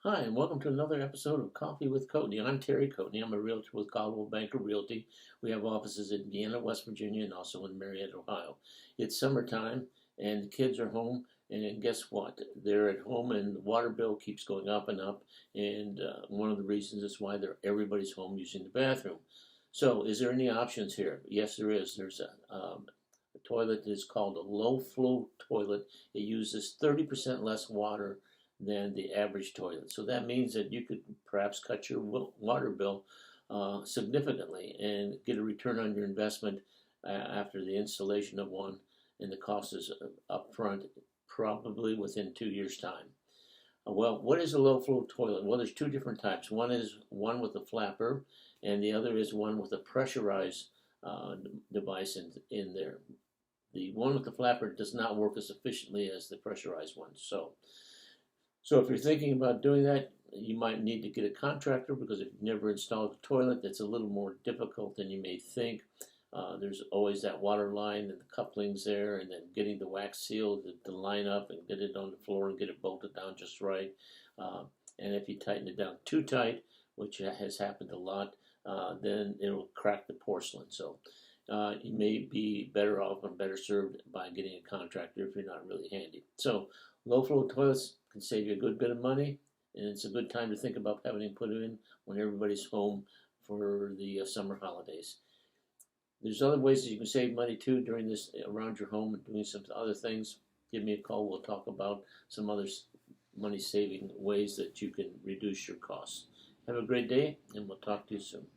Hi, and welcome to another episode of Coffee with Coatney. I'm Terry Coatney. I'm a realtor with Coldwell Banker Realty. We have offices in Vienna, West Virginia, and also in Marietta, Ohio. It's summertime, and the kids are home, and guess what? They're at home, and the water bill keeps going up and up. And one of the reasons is why everybody's home using the bathroom. So, is there any options here? Yes, there is. There's a toilet that is called a low flow toilet. It uses 30% less water than the average toilet. So that means that you could perhaps cut your water bill significantly and get a return on your investment after the installation of one, and the cost is upfront, probably within 2 years' time. Well, what is a low flow toilet? Well, there's two different types. One is one with a flapper, and the other is one with a pressurized uh, device in there. The one with the flapper does not work as efficiently as the pressurized one. So if you're thinking about doing that, you might need to get a contractor, because if you've never installed a toilet, that's a little more difficult than you may think. There's always that water line and the couplings there, and then getting the wax seal to line up and get it on the floor and get it bolted down just right. Uh, and if you tighten it down too tight, which has happened a lot, then it'll crack the porcelain. So you may be better off and better served by getting a contractor if you're not really handy. So low flow toilets can save you a good bit of money, and it's a good time to think about having them put in when everybody's home for the summer holidays. There's other ways that you can save money too during this around your home and doing some other things. Give me a call. We'll talk about some other money saving ways that you can reduce your costs. Have a great day, and we'll talk to you soon.